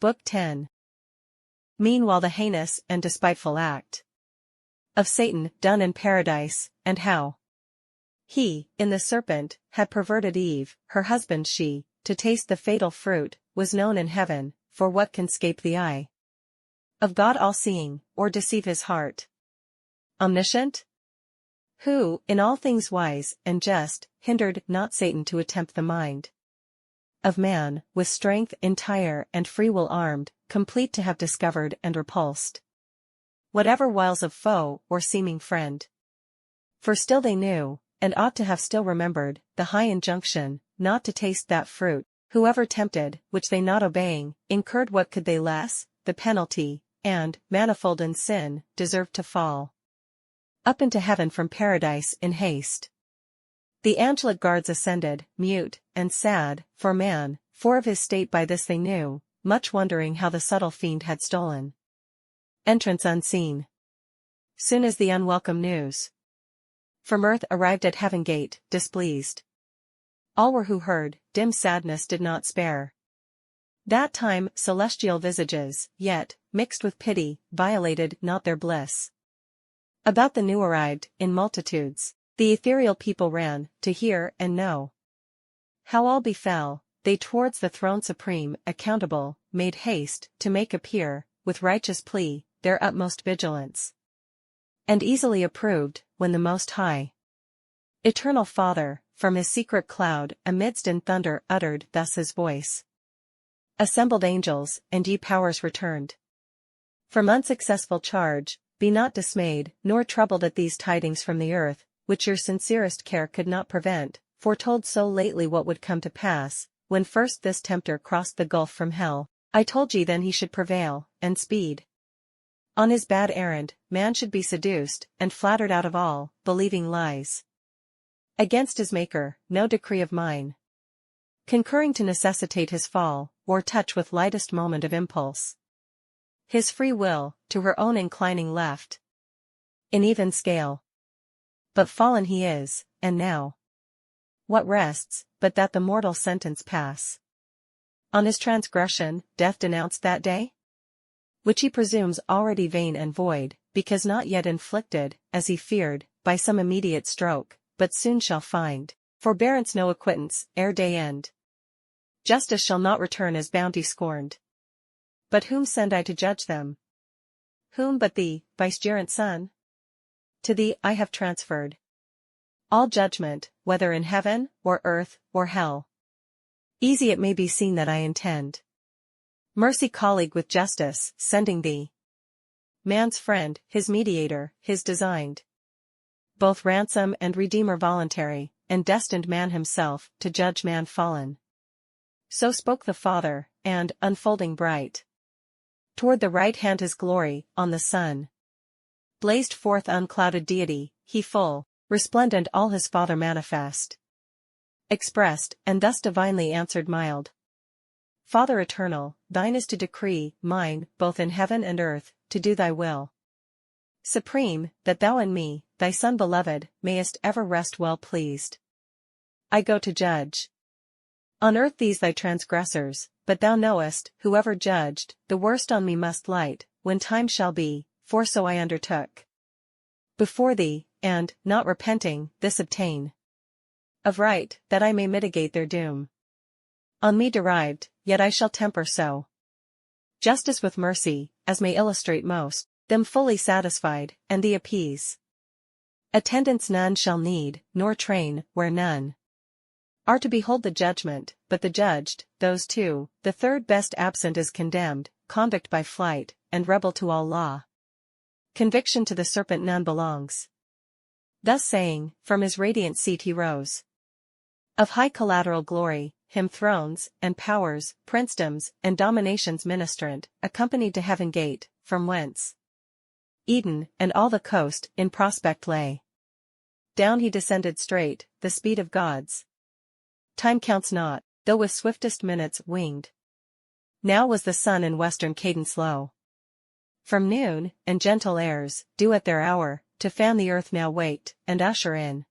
Book 10. Meanwhile the heinous and despiteful act of Satan done in paradise, and how he, in the serpent, had perverted Eve, her husband she, to taste the fatal fruit, was known in heaven, for what can scape the eye of God all-seeing, or deceive his heart omniscient? Who, in all things wise and just, hindered not Satan to attempt the mind of man, with strength entire and free will armed, complete to have discovered and repulsed whatever wiles of foe or seeming friend. For still they knew, and ought to have still remembered, the high injunction, not to taste that fruit, whoever tempted, which they not obeying, incurred what could they less, the penalty, and, manifold in sin, deserved to fall up into heaven from paradise in haste. The angelic guards ascended, mute, and sad, for man, for of his state by this they knew, much wondering how the subtle fiend had stolen entrance unseen. Soon as the unwelcome news from earth arrived at heaven gate, displeased all were who heard, dim sadness did not spare. That time celestial visages, yet, mixed with pity, violated not their bliss. About the new arrived, in multitudes, the ethereal people ran, to hear and know how all befell. They towards the throne supreme, accountable, made haste, to make appear, with righteous plea, their utmost vigilance. And easily approved, when the Most High, Eternal Father, from his secret cloud, amidst in thunder, uttered thus his voice. Assembled angels, and ye powers returned from unsuccessful charge, be not dismayed, nor troubled at these tidings from the earth, which your sincerest care could not prevent, foretold so lately what would come to pass, when first this tempter crossed the gulf from hell. I told ye then he should prevail, and speed on his bad errand, man should be seduced, and flattered out of all, believing lies against his Maker, no decree of mine concurring to necessitate his fall, or touch with lightest moment of impulse his free will, to her own inclining left in even scale. But fallen he is, and now what rests, but that the mortal sentence pass on his transgression, death denounced that day? Which he presumes already vain and void, because not yet inflicted, as he feared, by some immediate stroke, but soon shall find forbearance no acquittance, ere day end. Justice shall not return as bounty scorned. But whom send I to judge them? Whom but thee, vicegerent Son? To thee I have transferred all judgment, whether in heaven, or earth, or hell. Easy it may be seen that I intend mercy colleague with justice, sending thee man's friend, his mediator, his designed both ransom and redeemer voluntary, and destined man himself, to judge man fallen. So spoke the Father, and, unfolding bright toward the right hand his glory, on the sun blazed forth unclouded deity, he full, resplendent all his Father manifest expressed, and thus divinely answered mild. Father eternal, thine is to decree, mine, both in heaven and earth, to do thy will supreme, that thou and me, thy Son beloved, mayest ever rest well pleased. I go to judge on earth these thy transgressors, but thou knowest, whoever judged, the worst on me must light, when time shall be, for so I undertook before thee, and, not repenting, this obtain of right, that I may mitigate their doom on me derived, yet I shall temper so justice with mercy, as may illustrate most them fully satisfied, and thee appease. Attendants none shall need, nor train, where none are to behold the judgment, but the judged, those two, the third best absent is condemned, convict by flight, and rebel to all law. Conviction to the serpent none belongs. Thus saying, from his radiant seat he rose. Of high collateral glory, him thrones, and powers, princedoms, and dominations ministrant, accompanied to heaven gate, from whence Eden, and all the coast, in prospect lay. Down he descended straight, the speed of gods time counts not, though with swiftest minutes winged. Now was the sun in western cadence low. From noon, and gentle airs, due at their hour, to fan the earth now waked, and usher in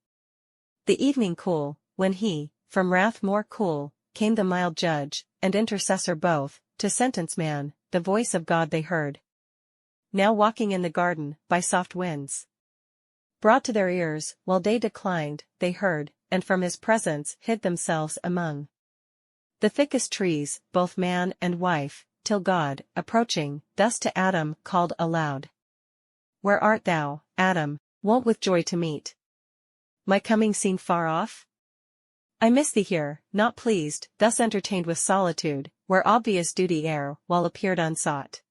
the evening cool, when he, from wrath more cool, came the mild judge, and intercessor both, to sentence man, the voice of God they heard. Now walking in the garden, by soft winds brought to their ears, while day declined, they heard, and from his presence hid themselves among the thickest trees, both man and wife, till God, approaching, thus to Adam called aloud. Where art thou, Adam, wont with joy to meet my coming seen far off? I miss thee here, not pleased, thus entertained with solitude, where obvious duty ere while appeared unsought.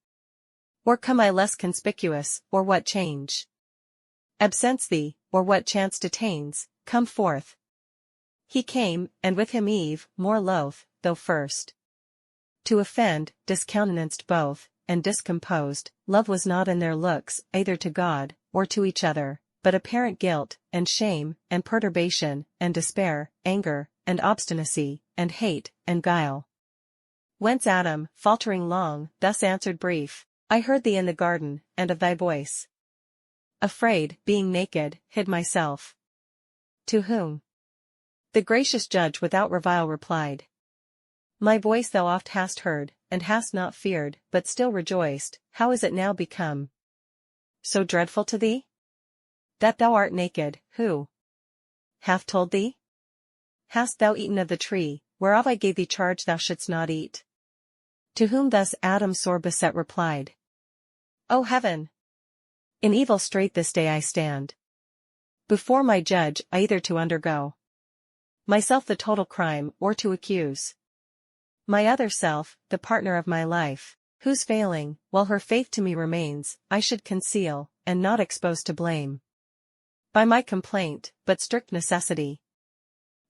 Or come I less conspicuous, or what change absents thee, or what chance detains, come forth. He came, and with him Eve, more loath, though first to offend, discountenanced both, and discomposed. Love was not in their looks, either to God, or to each other, but apparent guilt, and shame, and perturbation, and despair, anger, and obstinacy, and hate, and guile. Whence Adam, faltering long, thus answered brief, I heard thee in the garden, and of thy voice afraid, being naked, hid myself. To whom the gracious judge without revile replied, my voice thou oft hast heard, and hast not feared, but still rejoiced. How is it now become so dreadful to thee? That thou art naked, who hath told thee? Hast thou eaten of the tree, whereof I gave thee charge thou shouldst not eat? To whom thus Adam sore beset replied, O heaven! In evil strait this day I stand before my judge, either to undergo myself the total crime, or to accuse my other self, the partner of my life, whose failing, while her faith to me remains, I should conceal, and not expose to blame by my complaint, but strict necessity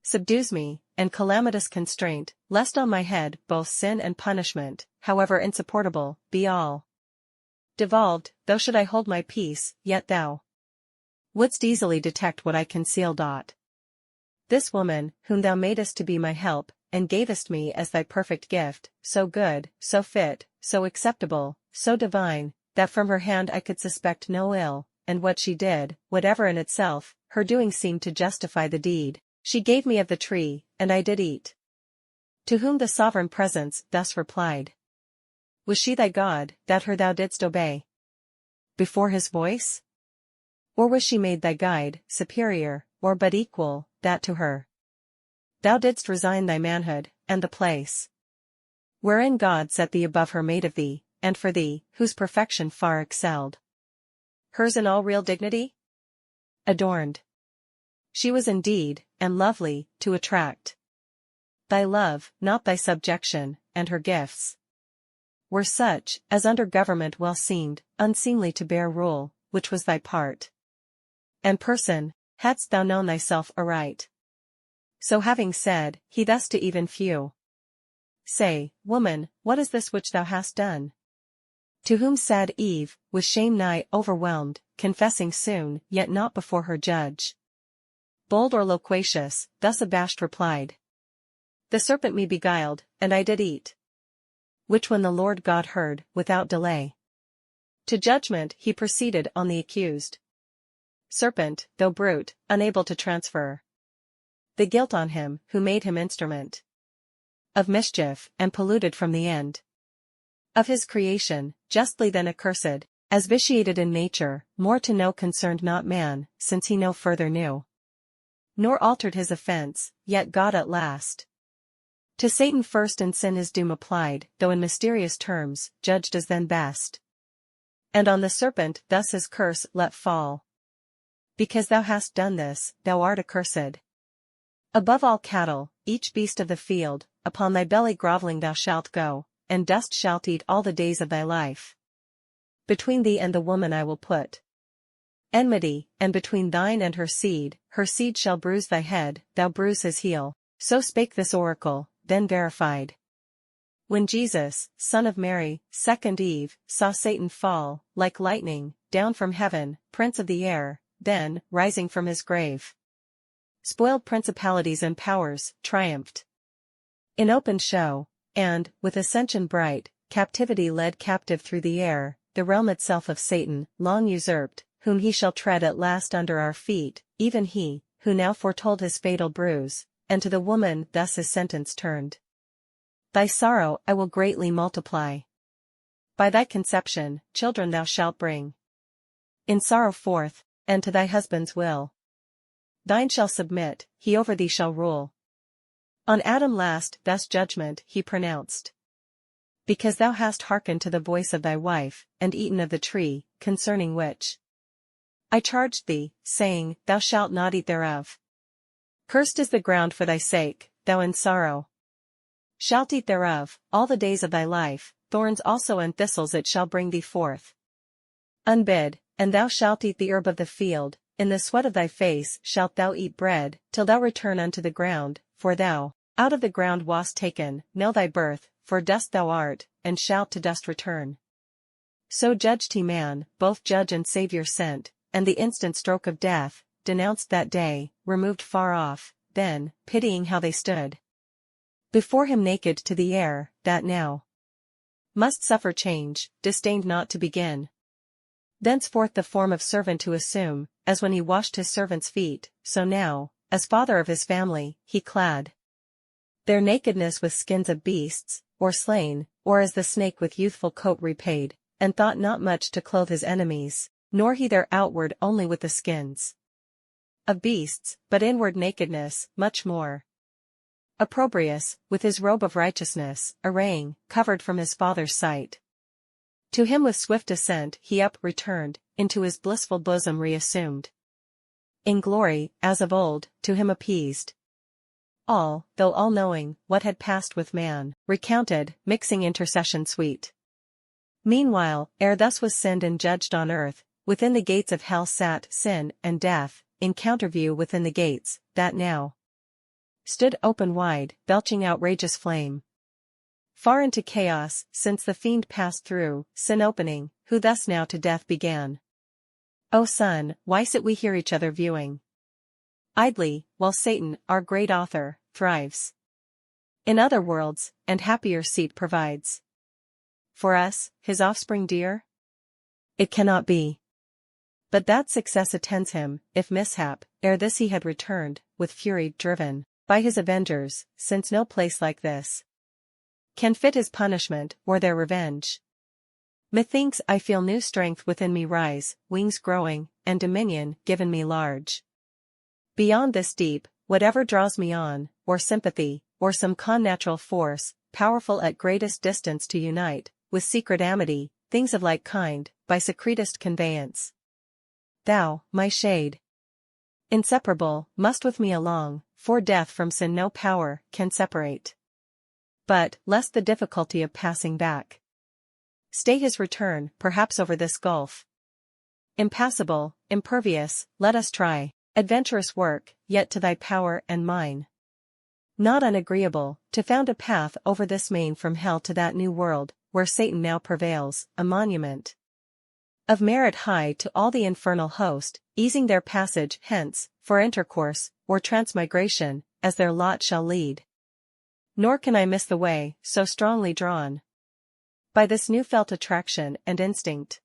subdues me, and calamitous constraint, lest on my head both sin and punishment, however insupportable, be all devolved. Though should I hold my peace, yet thou wouldst easily detect what I conceal. This woman, whom thou madest to be my help, and gavest me as thy perfect gift, so good, so fit, so acceptable, so divine, that from her hand I could suspect no ill, and what she did, whatever in itself, her doing seemed to justify the deed. She gave me of the tree, and I did eat. To whom the sovereign presence thus replied, was she thy God, that her thou didst obey before his voice? Or was she made thy guide, superior, or but equal, that to her thou didst resign thy manhood, and the place wherein God set thee above her made of thee, and for thee, whose perfection far excelled hers in all real dignity? Adorned she was indeed, and lovely, to attract thy love, not thy subjection, and her gifts were such, as under government well seemed, unseemly to bear rule, which was thy part and person, hadst thou known thyself aright. So having said, he thus to even few say, Woman, what is this which thou hast done? To whom said Eve, with shame nigh overwhelmed, confessing soon, yet not before her judge, bold or loquacious, thus abashed replied, the serpent me beguiled, and I did eat. Which when the Lord God heard, without delay, to judgment he proceeded on the accused serpent, though brute, unable to transfer the guilt on him who made him instrument of mischief, and polluted from the end of his creation, justly then accursed, as vitiated in nature, more to know concerned not man, since he no further knew, nor altered his offense, yet God at last to Satan first in sin his doom applied, though in mysterious terms, judged as then best. And on the serpent thus his curse let fall. Because thou hast done this, thou art accursed. Above all cattle, each beast of the field, upon thy belly groveling thou shalt go, and dust shalt eat all the days of thy life. Between thee and the woman I will put enmity, and between thine and her seed shall bruise thy head, thou bruise his heel. So spake this oracle, then verified. When Jesus, son of Mary, second Eve, saw Satan fall, like lightning, down from heaven, prince of the air, then, rising from his grave, spoiled principalities and powers, triumphed in open show, and, with ascension bright, captivity led captive through the air, the realm itself of Satan, long usurped, whom he shall tread at last under our feet, even he, who now foretold his fatal bruise, and to the woman thus his sentence turned. Thy sorrow I will greatly multiply. By thy conception, children thou shalt bring. In sorrow forth, and to thy husband's will. Thine shall submit, he over thee shall rule. On Adam last thus judgment he pronounced. Because thou hast hearkened to the voice of thy wife, and eaten of the tree, concerning which I charged thee, saying, Thou shalt not eat thereof. Cursed is the ground for thy sake, thou in sorrow shalt eat thereof, all the days of thy life, thorns also and thistles it shall bring thee forth. Unbid, and thou shalt eat the herb of the field, in the sweat of thy face shalt thou eat bread, till thou return unto the ground, for thou, out of the ground wast taken, know thy birth, for dust thou art, and shalt to dust return. So judged he man, both judge and Saviour sent, and the instant stroke of death, denounced that day, removed far off, then, pitying how they stood before him naked to the air, that now must suffer change, disdained not to begin thenceforth the form of servant to assume, as when he washed his servants' feet, so now, as father of his family, he clad their nakedness with skins of beasts, or slain, or as the snake with youthful coat repaid, and thought not much to clothe his enemies, nor he their outward only with the skins of beasts, but inward nakedness, much more opprobrious, with his robe of righteousness, arraying, covered from his father's sight. To him with swift ascent he up returned, into his blissful bosom reassumed. In glory, as of old, to him appeased. All, though all-knowing, what had passed with man, recounted, mixing intercession sweet. Meanwhile, ere thus was sinned and judged on earth, within the gates of hell sat sin and death, in counterview within the gates, that now stood open wide, belching outrageous flame. Far into chaos, since the fiend passed through, sin opening, who thus now to death began. O son, why sit we here each other viewing idly, while Satan, our great author, thrives in other worlds, and happier seat provides for us, his offspring dear? It cannot be. But that success attends him, if mishap, ere this he had returned, with fury driven by his avengers, since no place like this can fit his punishment, or their revenge. Methinks I feel new strength within me rise, wings growing, and dominion given me large. Beyond this deep, whatever draws me on, or sympathy, or some connatural force, powerful at greatest distance to unite, with secret amity, things of like kind, by secretest conveyance. Thou, my shade, inseparable, must with me along, for death from sin no power can separate. But, lest the difficulty of passing back stay his return, perhaps over this gulf impassable, impervious, let us try adventurous work, yet to thy power and mine not unagreeable, to found a path over this main from hell to that new world, where Satan now prevails, a monument of merit high to all the infernal host, easing their passage hence, for intercourse, or transmigration, as their lot shall lead. Nor can I miss the way, so strongly drawn by this new felt attraction and instinct.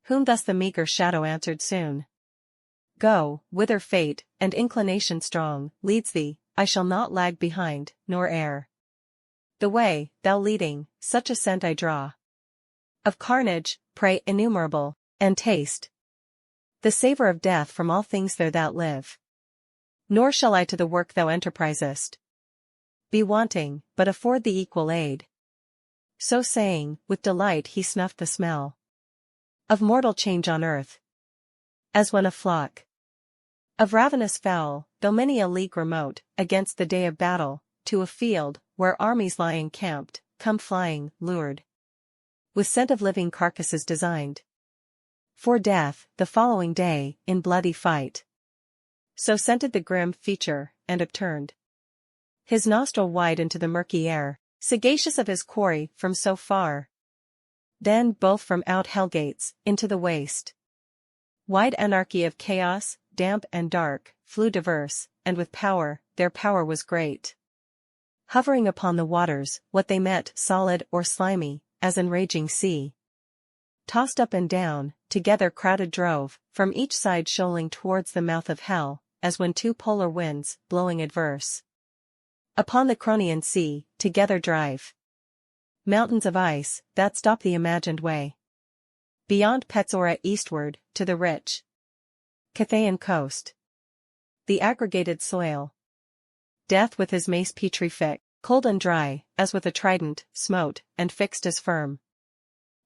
Whom thus the meager shadow answered soon. Go, whither fate, and inclination strong, leads thee, I shall not lag behind, nor err the way, thou leading, such a scent I draw of carnage, prey innumerable, and taste the savour of death from all things there that live. Nor shall I to the work thou enterprisest be wanting, but afford thee equal aid. So saying, with delight he snuffed the smell of mortal change on earth, as when a flock of ravenous fowl, though many a league remote, against the day of battle, to a field, where armies lie encamped, come flying, lured with scent of living carcasses designed for death, the following day, in bloody fight. So scented the grim feature, and upturned his nostril wide into the murky air, sagacious of his quarry from so far. Then both from out hell-gates, into the waste wide anarchy of chaos, damp and dark, flew diverse, and with power, their power was great. Hovering upon the waters, what they met solid or slimy, as an raging sea. Tossed up and down, together crowded drove, from each side shoaling towards the mouth of hell, as when two polar winds, blowing adverse, Upon the Cronian sea, together drive mountains of ice, that stop the imagined way. Beyond Petzora eastward, to the rich Cathayan coast. The aggregated soil. Death with his mace petrific, cold and dry, as with a trident, smote, and fixed as firm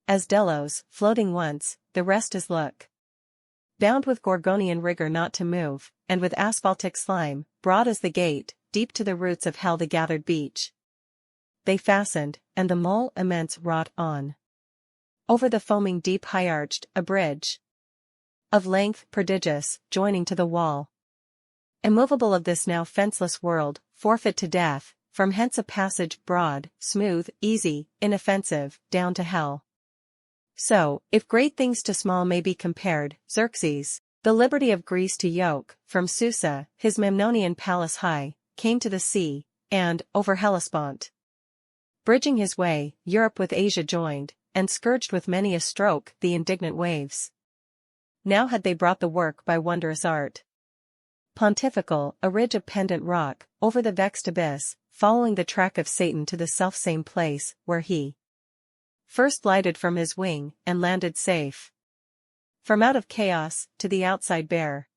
as Delos, floating once, the rest is look. Bound with Gorgonian rigor not to move, and with asphaltic slime, broad as the gate, deep to the roots of hell the gathered beach. They fastened, and the mole immense wrought on. Over the foaming deep high-arched, a bridge of length prodigious, joining to the wall. Immovable of this now fenceless world, forfeit to death, from hence a passage broad, smooth, easy, inoffensive, down to hell. So, if great things to small may be compared, Xerxes, the liberty of Greece to yoke, from Susa, his Memnonian palace high, came to the sea, and, over Hellespont, bridging his way, Europe with Asia joined, and scourged with many a stroke the indignant waves. Now had they brought the work by wondrous art. Pontifical, a ridge of pendant rock, over the vexed abyss, following the track of Satan to the self-same place, where he first lighted from his wing, and landed safe. From out of chaos, to the outside bare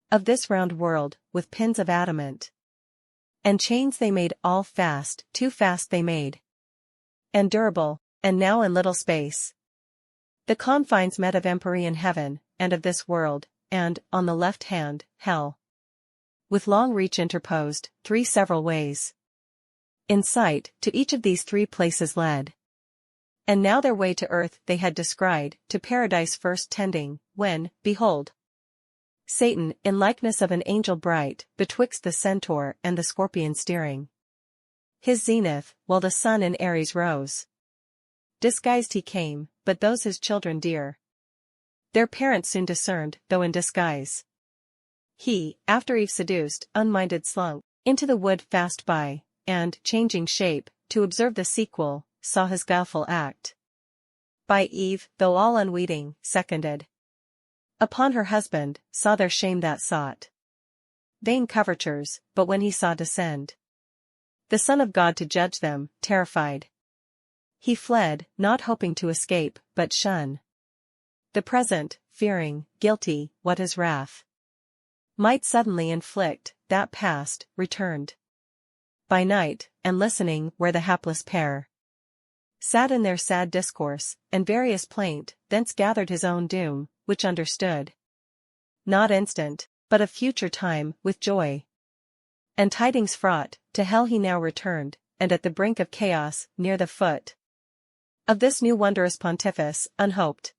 of this round world, with pins of adamant and chains they made all fast, too fast they made, and durable, and now in little space. The confines met of empyrean heaven, and of this world, and, on the left hand, hell. With long reach interposed, 3 several ways in sight, to each of these 3 places led. And now their way to earth they had descried, to paradise first tending, when, behold, Satan, in likeness of an angel bright, betwixt the centaur and the scorpion steering his zenith, while the sun in Aries rose. Disguised he came, but those his children dear their parents soon discerned, though in disguise. He, after Eve seduced, unminded slunk into the wood fast by, and, changing shape, to observe the sequel, saw his guileful act. By Eve, though all unweeting, seconded upon her husband, saw their shame that sought vain covertures, but when he saw descend the Son of God to judge them, terrified, he fled, not hoping to escape, but shun the present, fearing, guilty, what his wrath might suddenly inflict, that past, returned by night, and listening where the hapless pair sat in their sad discourse, and various plaint, thence gathered his own doom, which understood not instant, but of future time, with joy and tidings fraught, to hell he now returned, and at the brink of chaos, near the foot of this new wondrous pontifice, unhoped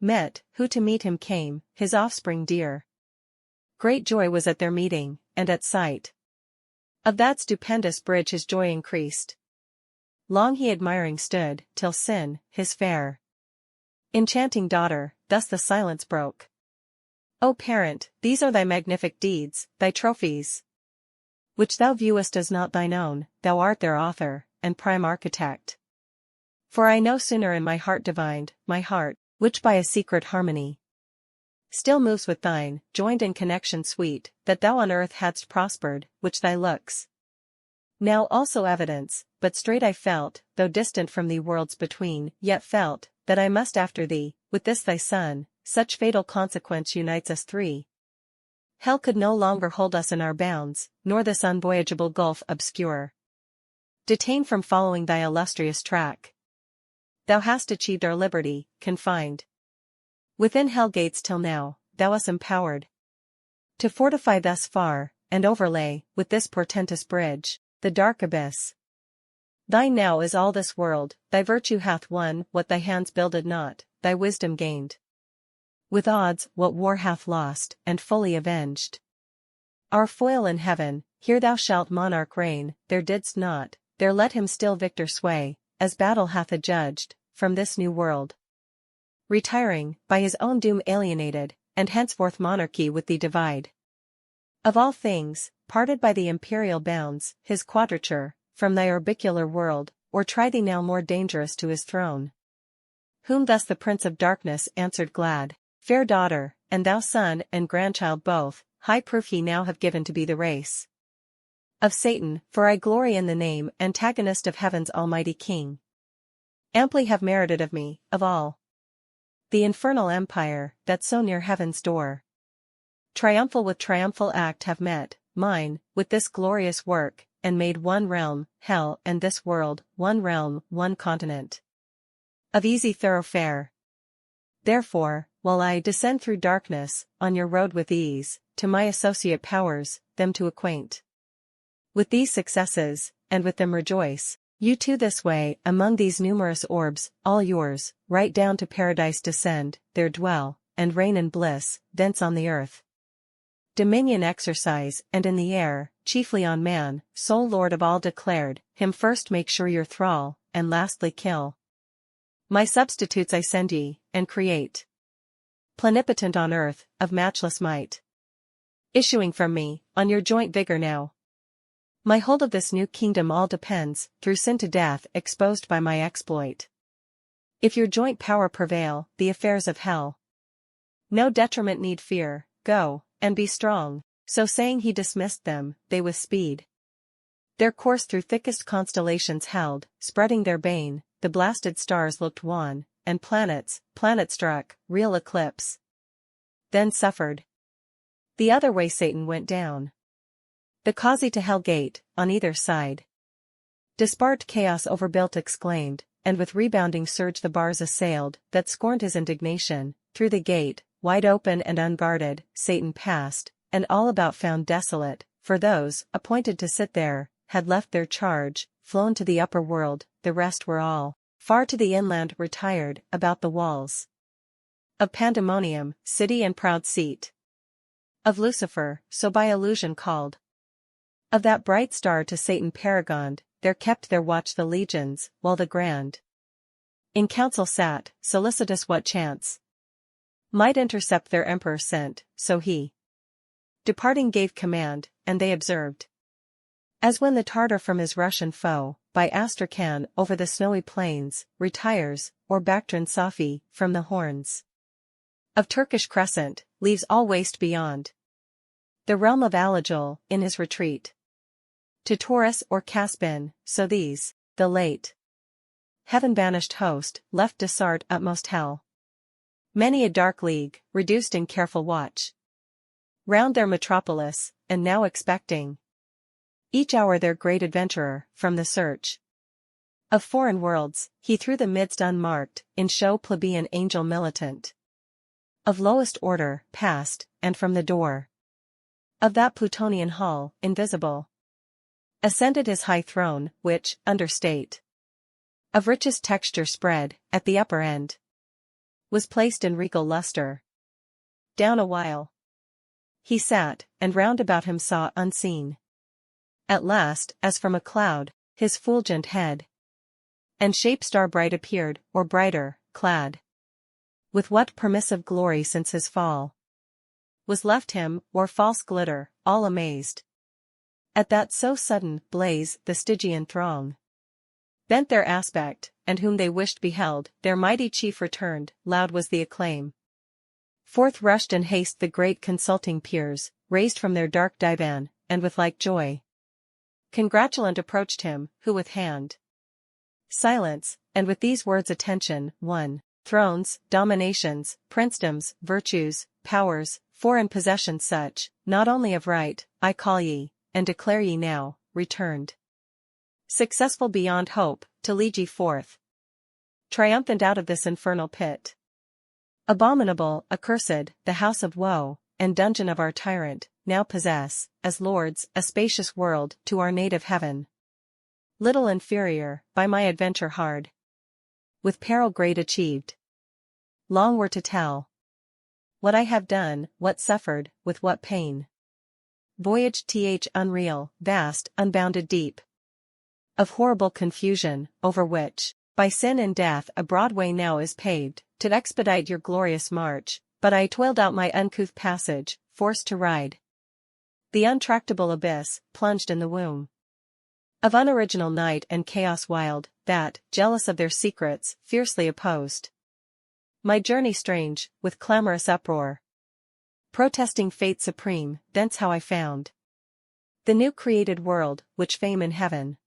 met, who to meet him came, his offspring dear. Great joy was at their meeting, and at sight of that stupendous bridge his joy increased. Long he admiring stood, till Sin, his fair enchanting daughter, thus the silence broke. O parent, these are thy magnific deeds, thy trophies, which thou viewest as not thine own, thou art their author, and prime architect. For I no sooner in my heart divined, my heart, which by a secret harmony still moves with thine, joined in connection sweet, that thou on earth hadst prospered, which thy looks now also evidence, but straight I felt, though distant from thee worlds between, yet felt, that I must after thee, with this thy son, such fatal consequence unites us 3. Hell could no longer hold us in our bounds, nor this unvoyageable gulf obscure detain from following thy illustrious track. Thou hast achieved our liberty, confined within hell gates till now, thou us empowered to fortify thus far, and overlay, with this portentous bridge, the dark abyss. Thine now is all this world, thy virtue hath won what thy hands builded not, thy wisdom gained with odds what war hath lost, and fully avenged our foil in heaven. Here thou shalt monarch reign, there didst not, there let him still victor sway, as battle hath adjudged, from this new world retiring, by his own doom alienated, and henceforth monarchy with thee divide. Of all things, parted by the imperial bounds, his quadrature, from thy orbicular world, or try thee now more dangerous to his throne. Whom thus the Prince of Darkness answered glad, fair daughter, and thou son and grandchild both, high proof ye now have given to be the race Of Satan, for I glory in the name, antagonist of heaven's almighty king. Amply have merited of me, of all the infernal empire, that so near heaven's door, triumphal with triumphal act have met, mine, with this glorious work, and made one realm, hell, and this world, one realm, one continent of easy thoroughfare. Therefore, while I descend through darkness, on your road with ease, to my associate powers, them to acquaint with these successes, and with them rejoice, you too this way, among these numerous orbs, all yours, right down to paradise descend, there dwell, and reign in bliss, thence on the earth dominion exercise, and in the air, chiefly on man, sole lord of all declared, him first make sure your thrall, and lastly kill. My substitutes I send ye, and create plenipotent on earth, of matchless might, issuing from me, on your joint vigor now. My hold of this new kingdom all depends, through sin to death exposed by my exploit. If your joint power prevail, the affairs of hell no detriment need fear, go, and be strong. So saying he dismissed them, they with speed their course through thickest constellations held, spreading their bane, the blasted stars looked wan, and planet struck, real eclipse. Then suffered. The other way Satan went down the causey to hell gate, on either side. Disparate chaos overbuilt exclaimed, and with rebounding surge the bars assailed, that scorned his indignation, through the gate, wide open and unguarded, Satan passed, and all about found desolate, for those, appointed to sit there, had left their charge, flown to the upper world, the rest were all far to the inland retired, about the walls of Pandemonium, city and proud seat of Lucifer, so by illusion called. Of that bright star to Satan paragoned, there kept their watch the legions, while the grand in council sat, solicitous what chance might intercept their emperor sent, so he departing gave command, and they observed. As when the Tartar from his Russian foe, by Astrakhan over the snowy plains, retires, or Bactrian Safi, from the horns of Turkish crescent, leaves all waste beyond the realm of Alagil, in his retreat to Taurus or Caspian, so these, the late heaven-banished host, left Desart utmost hell. Many a dark league, reduced in careful watch round their metropolis, and now expecting each hour their great adventurer, from the search of foreign worlds, he through the midst unmarked, in show plebeian angel militant of lowest order, passed, and from the door of that Plutonian hall, invisible, ascended his high throne, which, under state of richest texture spread, at the upper end, was placed in regal luster. Down a while he sat, and round about him saw unseen. At last, as from a cloud, his fulgent head and shape star bright appeared, or brighter, clad with what permissive glory since his fall was left him, or false glitter, all amazed at that so sudden blaze. The Stygian throng bent their aspect, and whom they wished beheld, their mighty chief returned, loud was the acclaim. Forth rushed in haste the great consulting peers, raised from their dark divan, and with like joy congratulant approached him, who with hand silence, and with these words attention, won thrones, dominations, princedoms, virtues, powers, foreign possessions such, not only of right, I call ye, and declare ye now, returned successful beyond hope, to lead ye forth triumphant out of this infernal pit. Abominable, accursed, the house of woe, and dungeon of our tyrant, now possess, as lords, a spacious world, to our native heaven. Little inferior, by my adventure hard, with peril great achieved. Long were to tell what I have done, what suffered, with what pain. Voyage unreal, vast, unbounded deep of horrible confusion, over which, by sin and death a broad way now is paved, to expedite your glorious march, but I toiled out my uncouth passage, forced to ride the untractable abyss, plunged in the womb of unoriginal night and chaos wild, that, jealous of their secrets, fiercely opposed my journey strange, with clamorous uproar, protesting fate supreme. Thence how I found The new created world, which fame in heaven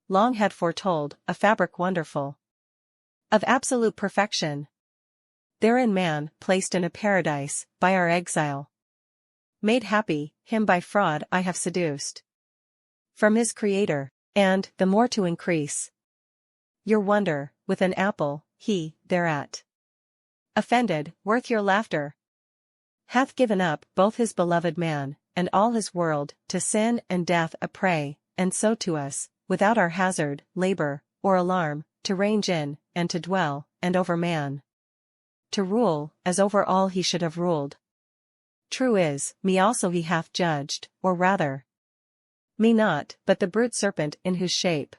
long had foretold, a fabric wonderful, of absolute perfection. Therein man, placed in a paradise, by our exile, made happy, him by fraud I have seduced from his creator, and, the more to increase your wonder, with an apple, he, thereat offended, worth your laughter, hath given up both his beloved man, and all his world, to sin and death a prey, and so to us, without our hazard, labor, or alarm, to range in, and to dwell, and over man, to rule, as over all he should have ruled. True is, me also he hath judged, or rather, me not, but the brute serpent in whose shape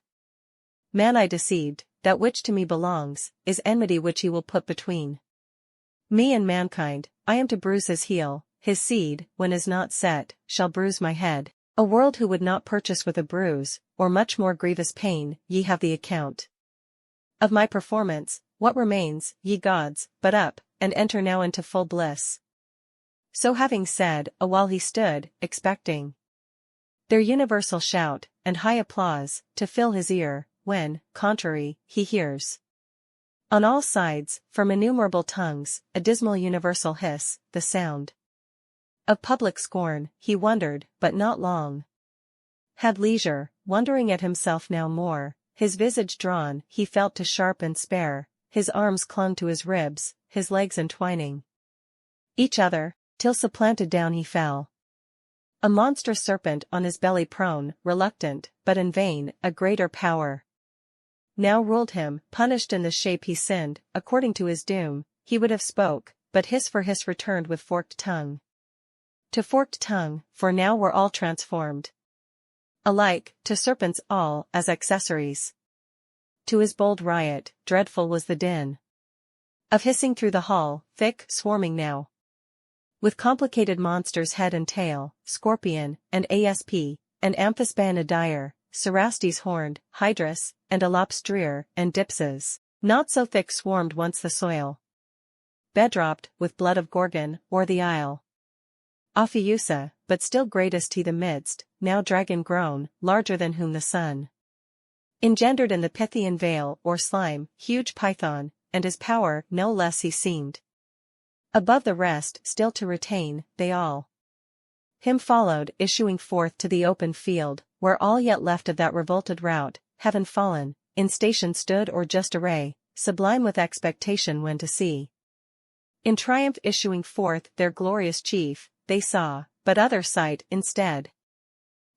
man I deceived, that which to me belongs, is enmity which he will put between me and mankind. I am to bruise his heel, his seed, when is not set, shall bruise my head. A world who would not purchase with a bruise, or much more grievous pain, ye have the account of my performance. What remains, ye gods, but up, and enter now into full bliss? So having said, awhile he stood, expecting their universal shout, and high applause, to fill his ear, when, contrary, he hears on all sides, from innumerable tongues, a dismal universal hiss, the sound of public scorn. He wondered, but not long had leisure, wondering at himself now more, his visage drawn he felt to sharp and spare, his arms clung to his ribs, his legs entwining each other, till supplanted down he fell, a monstrous serpent on his belly prone, reluctant, but in vain, a greater power now ruled him, punished in the shape he sinned, according to his doom. He would have spoke, but hiss for hiss returned with forked tongue to forked tongue, for now were all transformed alike, to serpents all, as accessories to his bold riot. Dreadful was the din of hissing through the hall, thick, swarming now with complicated monsters head and tail, scorpion, and asp, and amphisbaena dire, cerastes horned, hydrus, and elopstreer, and dipses. Not so thick swarmed once the soil bedropped, with blood of Gorgon, or the isle Ophiusa, but still greatest he the midst, now dragon grown, larger than whom the sun engendered in the Pythian vale or slime, huge Python, and his power no less he seemed above the rest still to retain. They all him followed, issuing forth to the open field, where all yet left of that revolted rout, heaven fallen, in station stood or just array, sublime with expectation when to see in triumph issuing forth their glorious chief. They saw, but other sight instead,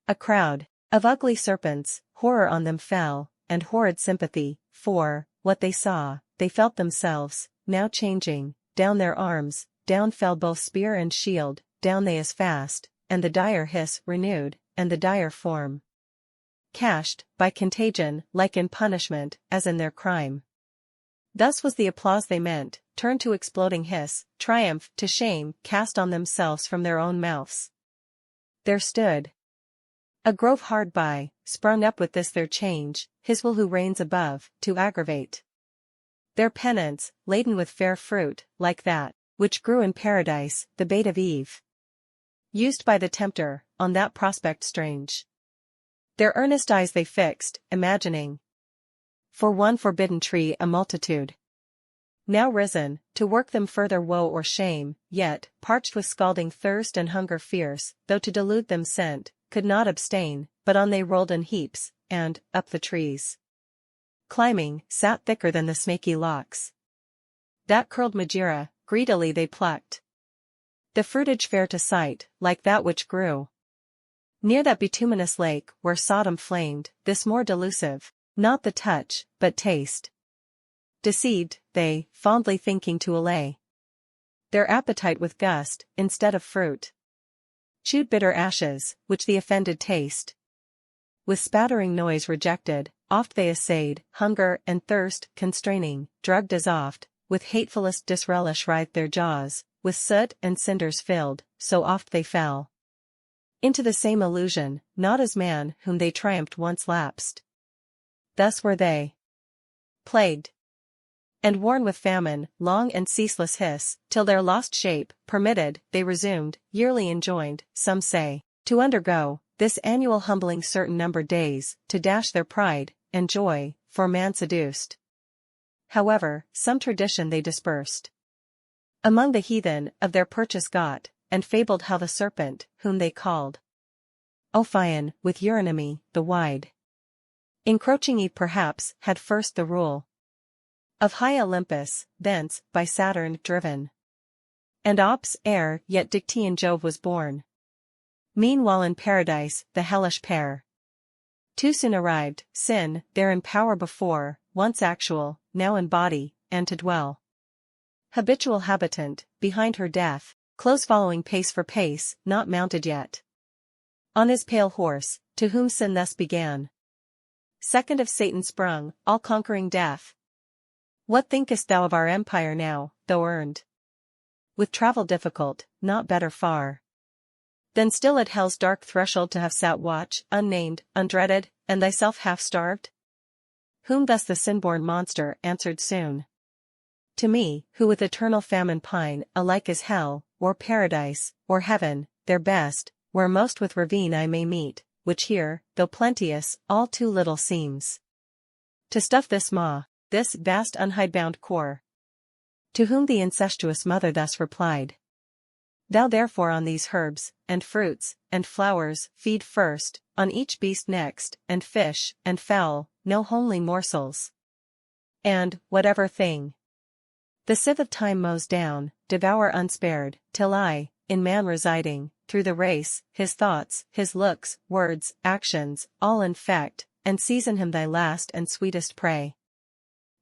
a crowd of ugly serpents. Horror on them fell, and horrid sympathy, for, what they saw, they felt themselves, now changing, down their arms, down fell both spear and shield, down they as fast, and the dire hiss renewed, and the dire form cashed, by contagion, like in punishment, as in their crime. Thus was the applause they meant, turned to exploding hiss, triumph, to shame, cast on themselves from their own mouths. There stood a grove hard by, sprung up with this their change, his will who reigns above, to aggravate their penance, laden with fair fruit, like that which grew in paradise, the bait of Eve, used by the tempter, on that prospect strange. Their earnest eyes they fixed, imagining for one forbidden tree a multitude now risen, to work them further woe or shame, yet, parched with scalding thirst and hunger fierce, though to delude them sent, could not abstain, but on they rolled in heaps, and, up the trees climbing, sat thicker than the snaky locks that curled Magira. Greedily they plucked the fruitage fair to sight, like that which grew near that bituminous lake where Sodom flamed. This more delusive, not the touch, but taste. Deceived, they, fondly thinking to allay their appetite with gust, instead of fruit, chewed bitter ashes, which the offended taste with spattering noise rejected. Oft they essayed, hunger and thirst constraining, drugged as oft, with hatefullest disrelish writhed their jaws, with soot and cinders filled, so oft they fell into the same illusion, not as man whom they triumphed once lapsed. Thus were they plagued and worn with famine, long and ceaseless hiss, till their lost shape, permitted, they resumed, yearly enjoined, some say, to undergo, this annual humbling certain numbered days, to dash their pride, and joy, for man seduced. However, some tradition they dispersed among the heathen of their purchase got, and fabled how the serpent, whom they called Ophion, with Eurynomy, the wide encroaching Eve perhaps, had first the rule of high Olympus, thence, by Saturn, driven. And Ops, ere yet Dictaean Jove was born. Meanwhile in paradise, the hellish pair too soon arrived, sin, there in power before, once actual, now in body, and to dwell habitual habitant, behind her death, close following pace for pace, not mounted yet on his pale horse, to whom sin thus began. Second of Satan sprung, all-conquering death. What thinkest thou of our empire now, though earned with travel difficult, not better far than still at hell's dark threshold to have sat watch, unnamed, undreaded, and thyself half-starved? Whom thus the sin-born monster answered soon. To me, who with eternal famine pine, alike as hell, or paradise, or heaven, their best, where most with ravine I may meet, which here, though plenteous, all too little seems to stuff this maw, this vast unhidebound core. To whom the incestuous mother thus replied, Thou therefore on these herbs, and fruits, and flowers, feed first, on each beast next, and fish, and fowl, no homely morsels. And, whatever thing the sieve of time mows down, devour unspared, till I, in man residing, through the race, his thoughts, his looks, words, actions, all infect, and season him thy last and sweetest prey.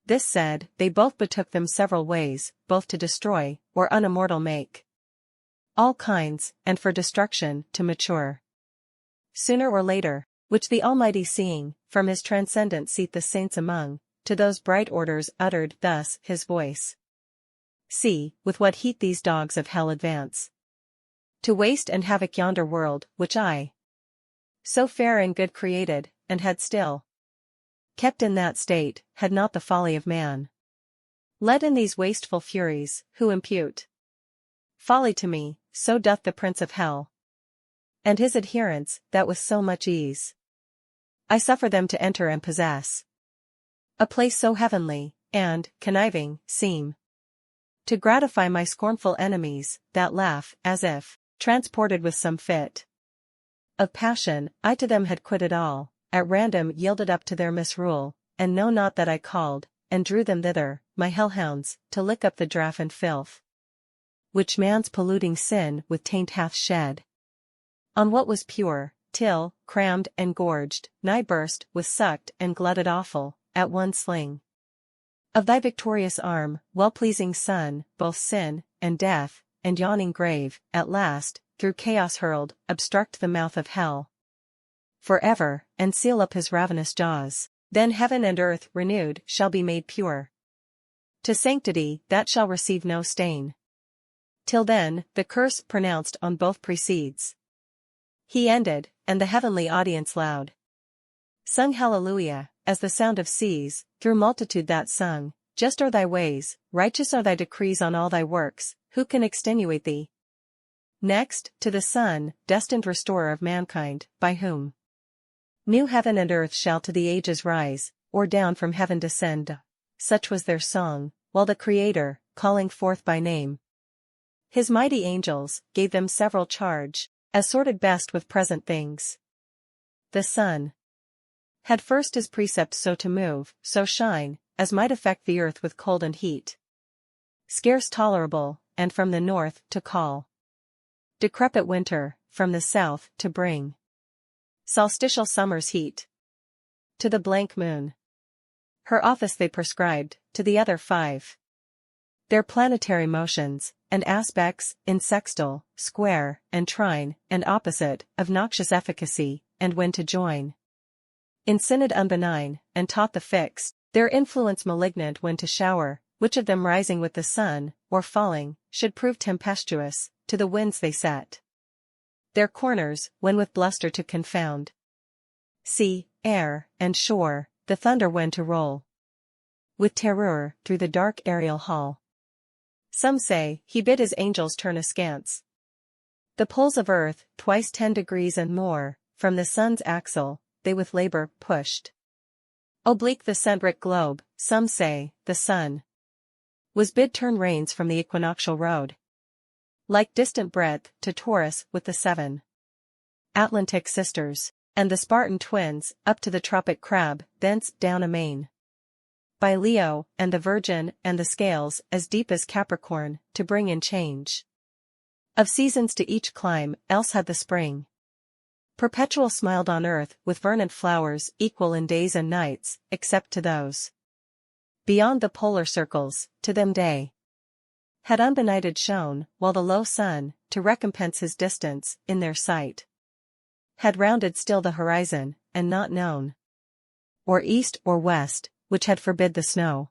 This said, they both betook them several ways, both to destroy, or unimmortal make all kinds, and for destruction, to mature sooner or later, which the Almighty seeing, from his transcendent seat the saints among, to those bright orders uttered thus his voice. See, with what heat these dogs of hell advance to waste and havoc yonder world, which I so fair and good created, and had still kept in that state, had not the folly of man led in these wasteful furies, who impute folly to me, so doth the prince of hell and his adherents, that with so much ease I suffer them to enter and possess a place so heavenly, and, conniving, seem to gratify my scornful enemies, that laugh, as if transported with some fit of passion. I to them had quitted all, at random yielded up to their misrule, and know not that I called, and drew them thither, my hellhounds, to lick up the draught and filth which man's polluting sin with taint hath shed on what was pure, till, crammed and gorged, nigh burst, with sucked and glutted offal, at one sling of thy victorious arm, well-pleasing Son, both sin, and death, and yawning grave, at last, through chaos hurled, obstruct the mouth of hell forever, and seal up his ravenous jaws. Then heaven and earth, renewed, shall be made pure to sanctity, that shall receive no stain. Till then, the curse pronounced on both precedes. He ended, and the heavenly audience loud sung hallelujah, as the sound of seas, through multitude that sung, Just are thy ways, righteous are thy decrees on all thy works, who can extenuate thee? Next, to the Son, destined restorer of mankind, by whom new heaven and earth shall to the ages rise, or down from heaven descend. Such was their song, while the Creator, calling forth by name his mighty angels, gave them several charge, as sorted best with present things. The Son had first his precept so to move, so shine, as might affect the earth with cold and heat scarce tolerable, and from the north, to call decrepit winter, from the south, to bring solstitial summer's heat to the blank moon. Her office they prescribed, to the other 5. Their planetary motions, and aspects, in sextile, square, and trine, and opposite, of noxious efficacy, and when to join in synod unbenign, and taught the fixed, their influence malignant when to shower, which of them rising with the sun, or falling, should prove tempestuous, to the winds they set their corners, when with bluster to confound sea, air, and shore, the thunder when to roll with terror through the dark aerial hall. Some say, he bid his angels turn askance the poles of earth, twice 10 degrees and more, from the sun's axle, they with labor pushed. Oblique the centric globe, some say, the sun was bid turn reins from the equinoctial road. Like distant breadth to Taurus with the 7 Atlantic sisters, and the Spartan twins, up to the tropic crab, thence down amain. By Leo, and the Virgin, and the scales, as deep as Capricorn, to bring in change of seasons to each clime, else had the spring perpetual smiled on earth with verdant flowers equal in days and nights, except to those beyond the polar circles, to them day had unbenighted shone, while the low sun, to recompense his distance, in their sight, had rounded still the horizon, and not known, or east or west, which had forbid the snow,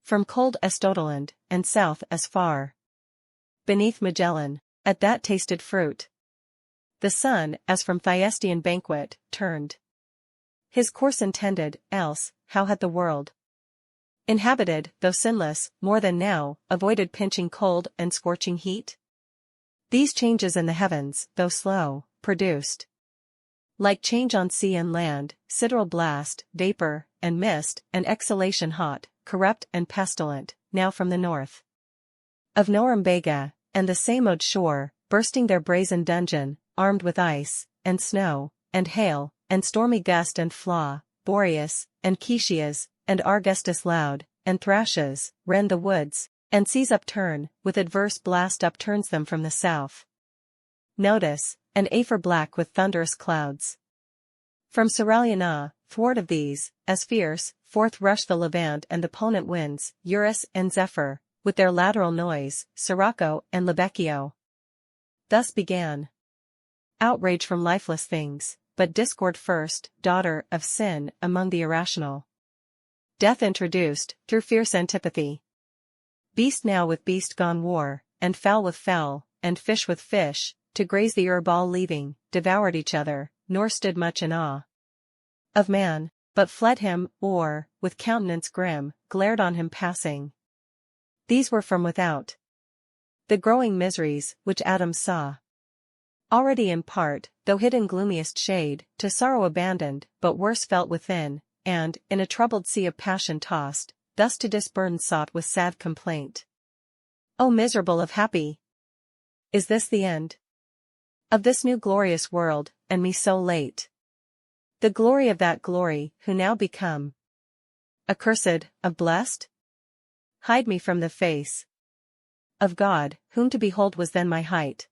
from cold Estotaland, and south as far beneath Magellan, at that tasted fruit. The sun, as from Thyestean banquet, turned his course intended, else, how had the world inhabited, though sinless, more than now, avoided pinching cold and scorching heat? These changes in the heavens, though slow, produced, like change on sea and land, sidereal blast, vapor, and mist, and exhalation hot, corrupt and pestilent, now from the north of Norumbega, and the Samode shore, bursting their brazen dungeon, armed with ice, and snow, and hail, and stormy gust and flaw, Boreas, and Keishias, and Argestus loud, and thrashes, rend the woods, and seas upturn, with adverse blast upturns them from the south. Notice, and Aphor black with thunderous clouds. From Ceraliana, thwart of these, as fierce, forth rush the Levant and the ponent winds, Eurus and Zephyr, with their lateral noise, Sirocco and Lebecchio. Thus began outrage from lifeless things, but discord first, daughter of sin, among the irrational. Death introduced, through fierce antipathy. Beast now with beast gone war, and fowl with fowl, and fish with fish, to graze the herb all leaving, devoured each other, nor stood much in awe of man, but fled him, or, with countenance grim, glared on him passing. These were from without the growing miseries, which Adam saw already in part, though hid in gloomiest shade, to sorrow abandoned, but worse felt within, and, in a troubled sea of passion tossed, thus to disburden sought with sad complaint. O miserable of happy! Is this the end of this new glorious world, and me so late? The glory of that glory, who now become accursed, of blessed? Hide me from the face of God, whom to behold was then my height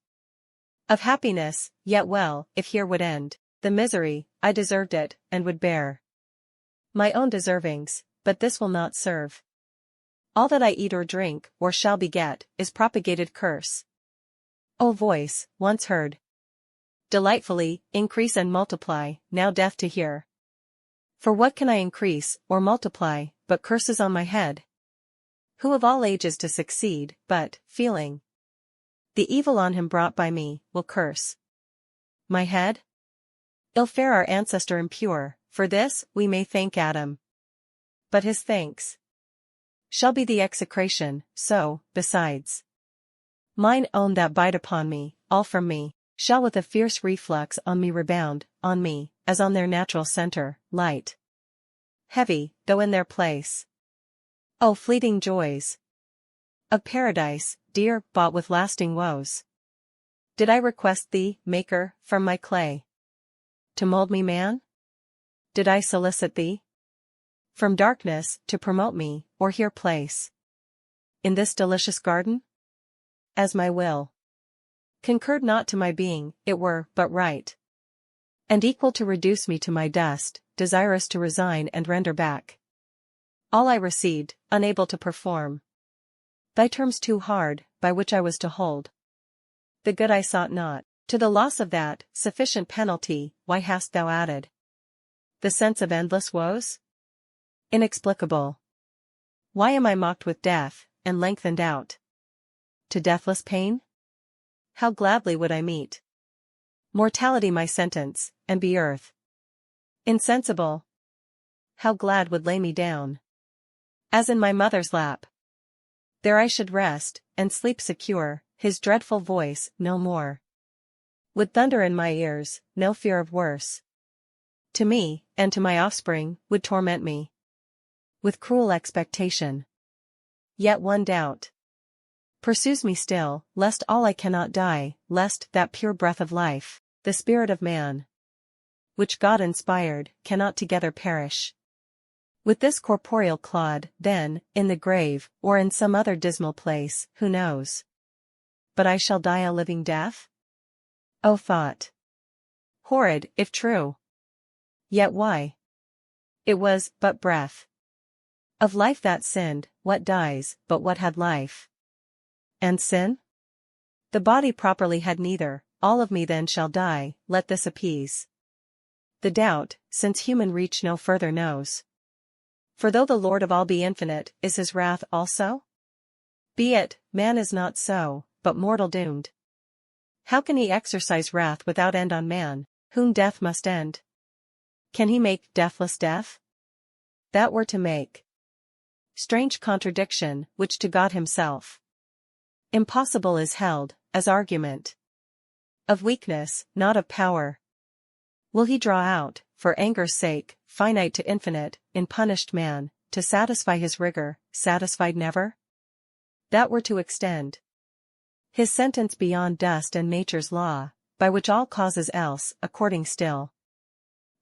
of happiness, yet well, if here would end the misery, I deserved it, and would bear my own deservings, but this will not serve. All that I eat or drink, or shall beget, is propagated curse. O voice, once heard delightfully, increase and multiply, now deaf to hear. For what can I increase, or multiply, but curses on my head? Who of all ages to succeed, but, feeling the evil on him brought by me, will curse my head? Ill fare our ancestor impure, for this, we may thank Adam. But his thanks shall be the execration, so, besides mine own that bite upon me, all from me, shall with a fierce reflux on me rebound, on me, as on their natural centre, light, heavy, though in their place. O fleeting joys of paradise, dear, bought with lasting woes! Did I request thee, Maker, from my clay, to mold me man? Did I solicit thee from darkness, to promote me, or here place in this delicious garden? As my will concurred not to my being, it were but right and equal to reduce me to my dust, desirous to resign and render back all I received, unable to perform thy terms too hard, by which I was to hold the good I sought not. To the loss of that, sufficient penalty, why hast thou added the sense of endless woes? Inexplicable. Why am I mocked with death, and lengthened out to deathless pain? How gladly would I meet mortality my sentence, and be earth insensible? How glad would lay me down as in my mother's lap. There I should rest, and sleep secure, his dreadful voice no more Would thunder in my ears, no fear of worse. To me, and to my offspring, would torment me with cruel expectation. Yet one doubt pursues me still, lest all I cannot die, lest that pure breath of life, the spirit of man, which God inspired, cannot together perish with this corporeal clod, then, in the grave, or in some other dismal place, who knows? But I shall die a living death? O thought! Horrid, if true. Yet why? It was but breath of life that sinned. What dies, but what had life? And sin? The body properly had neither. All of me then shall die, let this appease the doubt, since human reach no further knows. For though the Lord of all be infinite, is his wrath also? Be it, man is not so, but mortal doomed. How can he exercise wrath without end on man, whom death must end? Can he make deathless death? That were to make strange contradiction, which to God himself impossible is held, as argument of weakness, not of power. Will he draw out, for anger's sake, finite to infinite, in punished man, to satisfy his rigor, satisfied never? That were to extend his sentence beyond dust and nature's law, by which all causes else, according still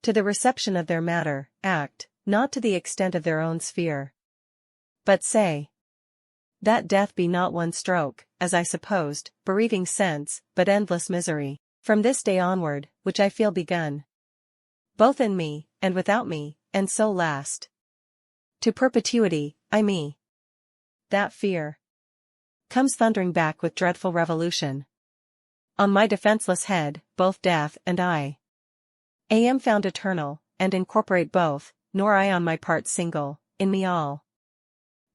to the reception of their matter, act, not to the extent of their own sphere. But say that death be not one stroke, as I supposed, bereaving sense, but endless misery, from this day onward, which I feel begun, both in me, and without me, and so last to perpetuity, I me. That fear comes thundering back with dreadful revolution on my defenseless head, both death and I am found eternal, and incorporate both, nor I on my part single, in me all.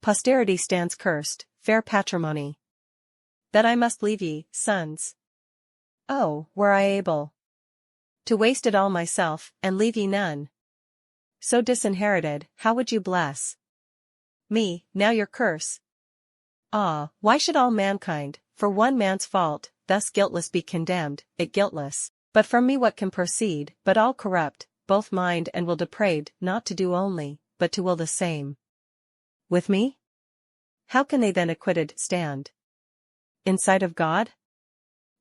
Posterity stands cursed, fair patrimony, that I must leave ye, sons. Oh, were I able to waste it all myself, and leave ye none so disinherited, how would you bless me, now your curse? Ah, why should all mankind, for one man's fault, thus guiltless be condemned, it guiltless? But from me what can proceed, but all corrupt, both mind and will depraved, not to do only, but to will the same with me? How can they then acquitted stand in sight of God?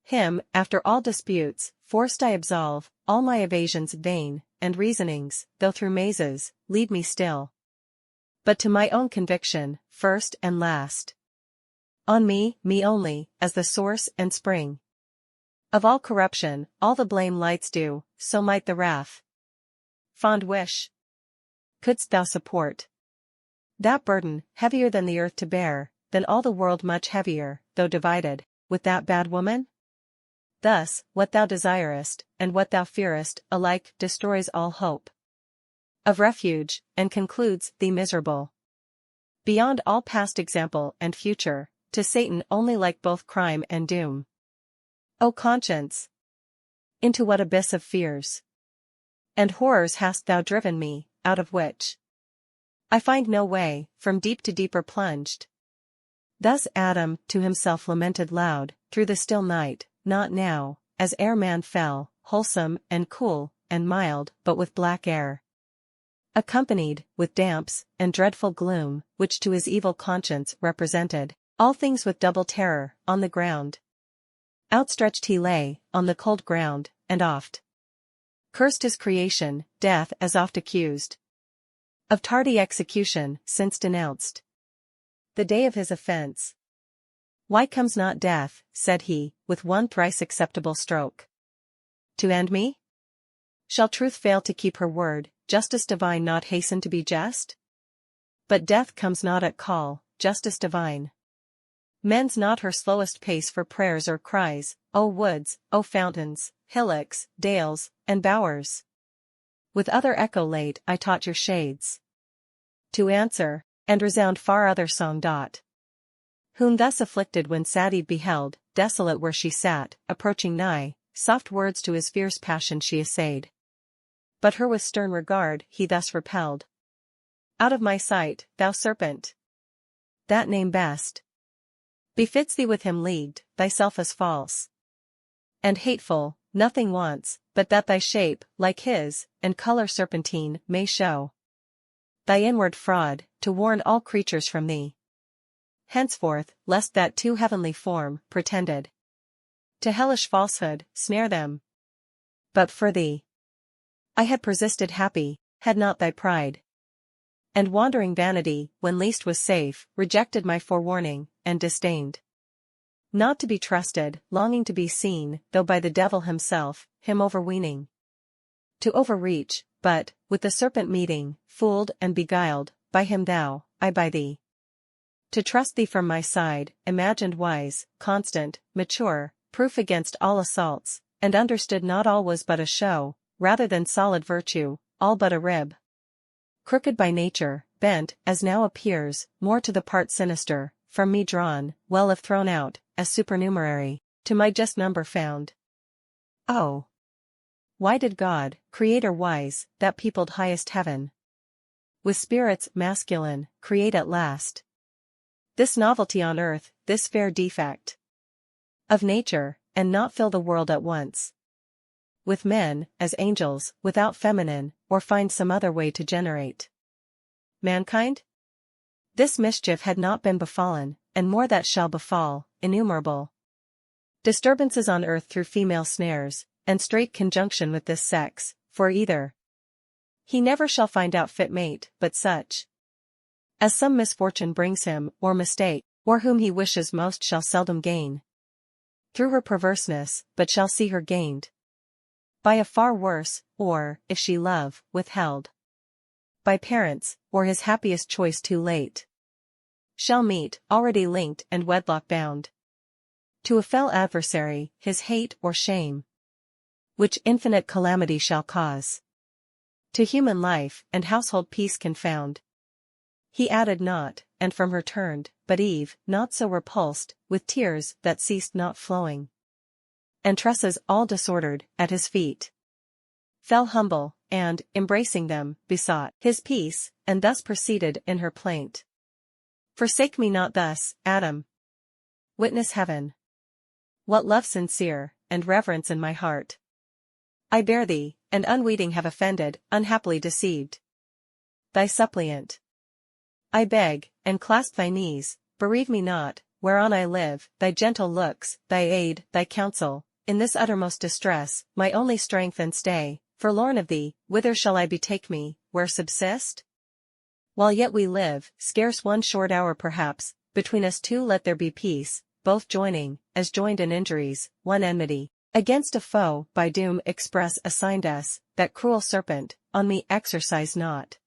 Him, after all disputes, forced I absolve, all my evasions vain, and reasonings, though through mazes, lead me still but to my own conviction, first and last. On me, me only, as the source and spring of all corruption, all the blame lights do, so might the wrath fond wish couldst thou support that burden, heavier than the earth to bear, than all the world much heavier, though divided, with that bad woman? Thus, what thou desirest, and what thou fearest, alike destroys all hope of refuge, and concludes thee miserable beyond all past example and future, to Satan only like both crime and doom. O conscience! Into what abyss of fears and horrors hast thou driven me, out of which I find no way, from deep to deeper plunged. Thus Adam to himself lamented loud, through the still night, not now, as ere man fell, wholesome, and cool, and mild, but with black air, accompanied, with damps, and dreadful gloom, which to his evil conscience represented all things with double terror, on the ground. Outstretched he lay, on the cold ground, and oft cursed his creation, death as oft accused of tardy execution, since denounced the day of his offense. Why comes not death, said he, with one thrice acceptable stroke to end me? Shall truth fail to keep her word, justice divine not hasten to be just? But death comes not at call, justice divine mends not her slowest pace for prayers or cries, O woods, O fountains, hillocks, dales, and bowers. With other echo late I taught your shades to answer, and resound far other song dot. Whom thus afflicted when sad Eve beheld, desolate where she sat, approaching nigh, soft words to his fierce passion she essayed. But her with stern regard he thus repelled. Out of my sight, thou serpent! That name best befits thee with him leagued, thyself as false and hateful, nothing wants, but that thy shape, like his, and colour serpentine, may show thy inward fraud, to warn all creatures from thee. Henceforth, lest that too heavenly form, pretended to hellish falsehood, snare them. But for thee, I had persisted happy, had not thy pride and wandering vanity, when least was safe, rejected my forewarning, and disdained not to be trusted, longing to be seen, though by the devil himself, him overweening to overreach, but, with the serpent meeting, fooled and beguiled, by him thou, I by thee. To trust thee from my side, imagined wise, constant, mature, proof against all assaults, and understood not all was but a show, rather than solid virtue, all but a rib. Crooked by nature, bent, as now appears, more to the part sinister, from me drawn, well if thrown out, as supernumerary, to my just number found. Oh! Why did God, Creator wise, that peopled highest heaven with spirits masculine, create at last this novelty on earth, this fair defect of nature, and not fill the world at once with men, as angels, without feminine, or find some other way to generate mankind? This mischief had not been befallen, and more that shall befall, innumerable disturbances on earth through female snares, and straight conjunction with this sex, for either he never shall find out fit mate, but such as some misfortune brings him, or mistake, or whom he wishes most shall seldom gain through her perverseness, but shall see her gained by a far worse, or, if she love, withheld by parents, or his happiest choice too late, shall meet, already linked and wedlock bound, to a fell adversary, his hate or shame, which infinite calamity shall cause to human life, and household peace confound. He added not, and from her turned, but Eve, not so repulsed, with tears that ceased not flowing, and tresses all disordered, at his feet fell humble, and, embracing them, besought his peace, and thus proceeded in her plaint. Forsake me not thus, Adam. Witness heaven what love sincere, and reverence in my heart I bear thee, and unweeting have offended, unhappily deceived thy suppliant. I beg, and clasp thy knees, bereave me not, whereon I live, thy gentle looks, thy aid, thy counsel, in this uttermost distress, my only strength and stay, forlorn of thee, whither shall I betake me, where subsist? While yet we live, scarce one short hour perhaps, between us two let there be peace, both joining, as joined in injuries, one enmity against a foe, by doom express assigned us, that cruel serpent, on me exercise not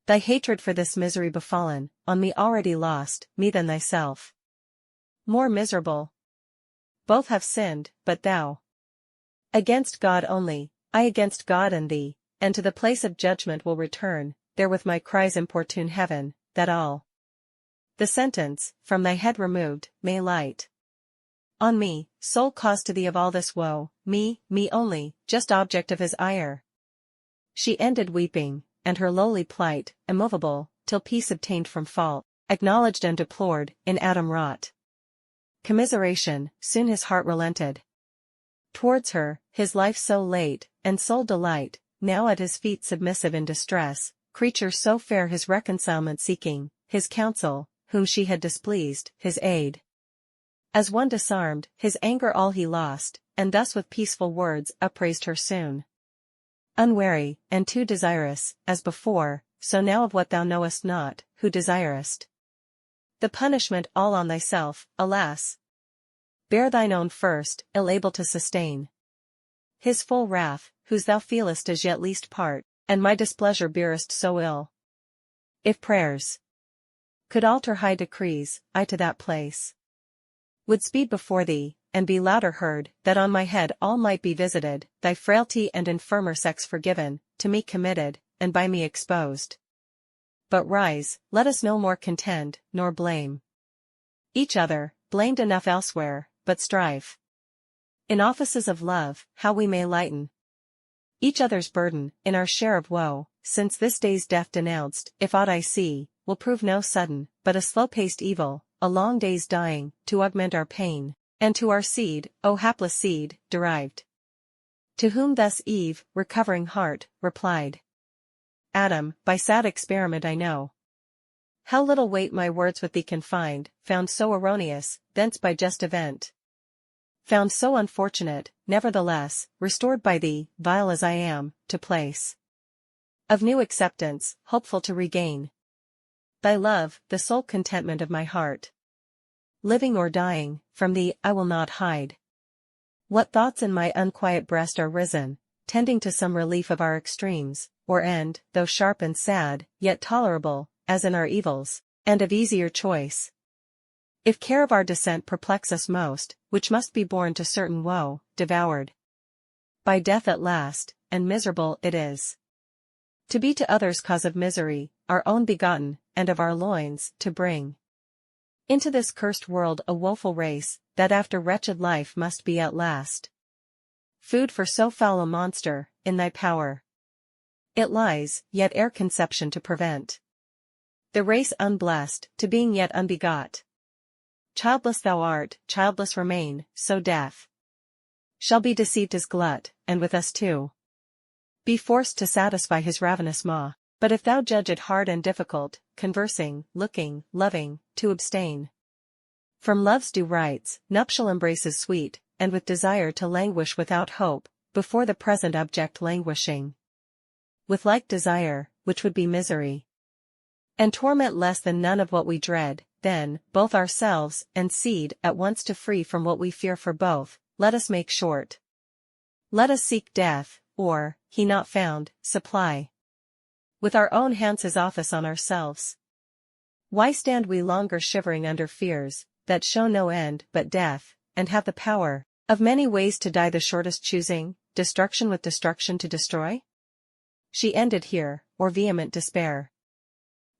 thy hatred for this misery befallen, on me already lost, me than thyself more miserable. Both have sinned, but thou against God only, I against God and thee, and to the place of judgment will return, there with my cries importune heaven, that all the sentence, from thy head removed, may light on me, sole cause to thee of all this woe, me only, just object of his ire. She ended weeping, and her lowly plight, immovable, till peace obtained from fault, acknowledged and deplored, in Adam wrought commiseration, soon his heart relented towards her, his life so late, and sole delight, now at his feet submissive in distress, creature so fair his reconcilement seeking, his counsel, whom she had displeased, his aid. As one disarmed, his anger all he lost, and thus with peaceful words upraised her soon. Unwary, and too desirous, as before, so now of what thou knowest not, who desirest the punishment all on thyself, alas! Bear thine own first, ill able to sustain his full wrath, whose thou feelest as yet least part, and my displeasure bearest so ill. If prayers could alter high decrees, I to that place would speed before thee, and be louder heard, that on my head all might be visited, thy frailty and infirmer sex forgiven, to me committed, and by me exposed. But rise, let us no more contend, nor blame each other, blamed enough elsewhere, but strive in offices of love, how we may lighten each other's burden, in our share of woe, since this day's death denounced, if aught I see, will prove no sudden, but a slow-paced evil, a long day's dying, to augment our pain, and to our seed, O hapless seed, derived To whom thus Eve, recovering heart, replied. Adam, by sad experiment I know how little weight my words with thee can find, found so erroneous, thence by just event. Found so unfortunate, nevertheless, restored by thee, vile as I am, to place of new acceptance, hopeful to regain thy love, the sole contentment of my heart. Living or dying, from thee I will not hide what thoughts in my unquiet breast are risen, tending to some relief of our extremes, or end, though sharp and sad, yet tolerable, as in our evils, and of easier choice. If care of our descent perplex us most, which must be borne to certain woe, devoured by death at last, and miserable it is to be to others cause of misery, our own begotten, and of our loins, to bring into this cursed world a woeful race, that after wretched life must be at last food for so foul a monster, in thy power it lies, yet ere conception to prevent the race unblessed, to being yet unbegot. Childless thou art, childless remain, so death shall be deceived as glut, and with us too be forced to satisfy his ravenous maw. But if thou judge it hard and difficult, conversing, looking, loving, to abstain from love's due rites, nuptial embraces sweet, and with desire to languish without hope, before the present object languishing with like desire, which would be misery and torment less than none of what we dread, then, both ourselves and seed at once to free from what we fear for both, let us make short. Let us seek death, or, he not found, supply with our own hands his office on ourselves. Why stand we longer shivering under fears, that show no end but death, and have the power of many ways to die the shortest choosing, destruction with destruction to destroy? She ended here, or vehement despair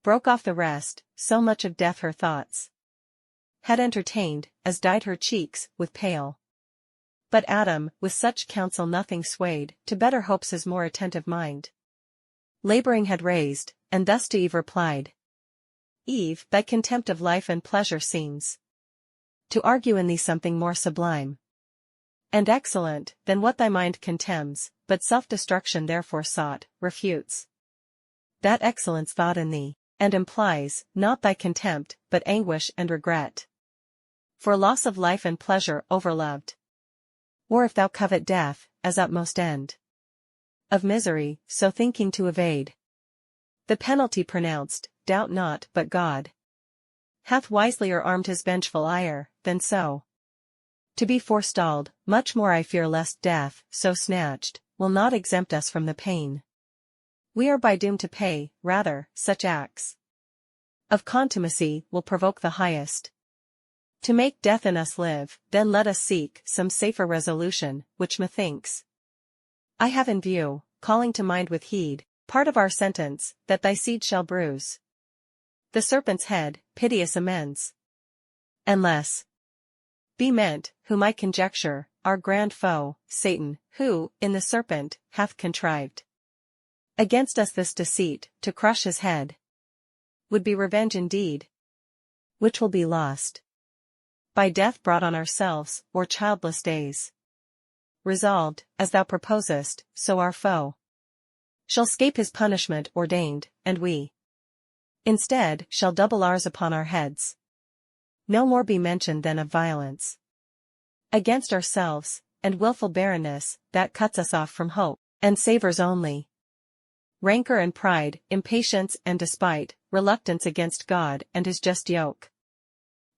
broke off the rest, so much of death her thoughts had entertained, as dyed her cheeks with pale. But Adam, with such counsel nothing swayed, to better hopes his more attentive mind laboring had raised, and thus to Eve replied. Eve, thy contempt of life and pleasure seems to argue in thee something more sublime and excellent than what thy mind contemns, but self-destruction therefore sought, refutes that excellence thought in thee, and implies, not thy contempt, but anguish and regret for loss of life and pleasure overloved. Or if thou covet death, as utmost end of misery, so thinking to evade the penalty pronounced, doubt not but God hath wiselier armed his vengeful ire, than so to be forestalled. Much more I fear lest death, so snatched, will not exempt us from the pain we are by doom to pay. Rather, such acts of contumacy will provoke the highest to make death in us live. Then let us seek some safer resolution, which methinks I have in view, calling to mind with heed part of our sentence, that thy seed shall bruise the serpent's head, piteous amends unless be meant, whom I conjecture, our grand foe, Satan, who, in the serpent, hath contrived against us this deceit, to crush his head would be revenge indeed, which will be lost by death brought on ourselves, or childless days. Resolved, as thou proposest, so our foe shall scape his punishment ordained, and we instead shall double ours upon our heads. No more be mentioned then of violence against ourselves, and wilful barrenness, that cuts us off from hope, and savours only rancor and pride, impatience and despite, reluctance against God and his just yoke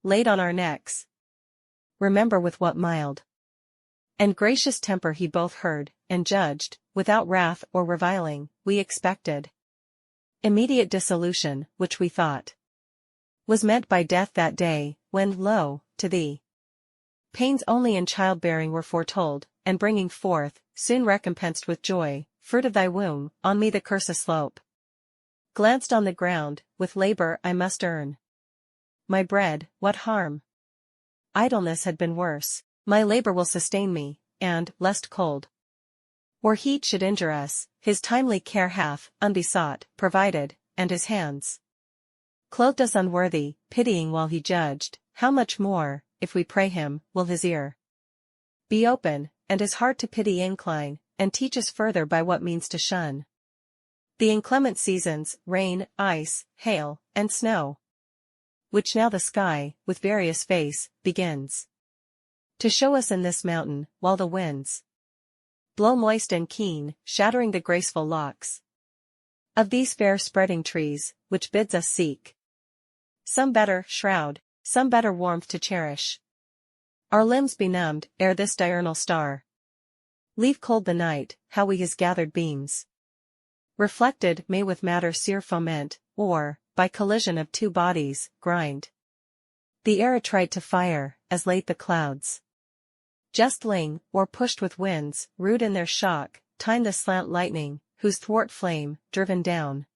laid on our necks. Remember with what mild and gracious temper he both heard, and judged, without wrath or reviling. We expected immediate dissolution, which we thought was meant by death that day, when, lo, to thee pains only in childbearing were foretold, and bringing forth, soon recompensed with joy, fruit of thy womb. On me the curse aslope glanced on the ground, with labor I must earn my bread. What harm? Idleness had been worse. My labor will sustain me, and, lest cold or heat should injure us, his timely care hath, unbesought, provided, and his hands clothed us unworthy, pitying while he judged. How much more, if we pray him, will his ear be open, and his heart to pity incline, and teach us further by what means to shun the inclement seasons, rain, ice, hail, and snow, which now the sky, with various face, begins to show us in this mountain, while the winds blow moist and keen, shattering the graceful locks of these fair spreading trees, which bids us seek some better shroud, some better warmth to cherish our limbs benumbed, ere this diurnal star leave cold the night. How we his gathered beams reflected may with matter sear foment, or, by collision of two bodies, grind the air attrite to fire, as late the clouds justling, or pushed with winds, rude in their shock, time the slant lightning, whose thwart flame, driven down,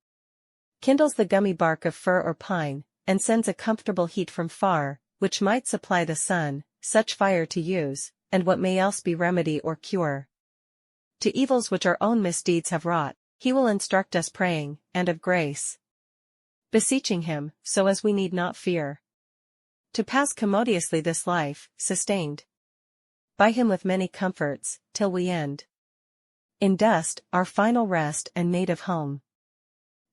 kindles the gummy bark of fir or pine, and sends a comfortable heat from far, which might supply the sun, such fire to use, and what may else be remedy or cure to evils which our own misdeeds have wrought. He will instruct us praying, and of grace beseeching him, so as we need not fear to pass commodiously this life, sustained by him with many comforts, till we end in dust, our final rest and native home.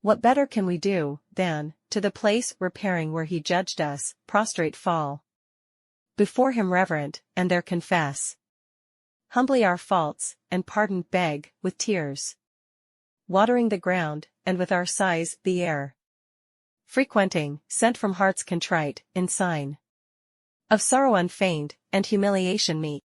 What better can we do, than, to the place repairing where he judged us, prostrate fall before him reverent, and there confess humbly our faults, and pardon beg, with tears watering the ground, and with our sighs the air frequenting, sent from hearts contrite, in sign of sorrow unfeigned, and humiliation meek.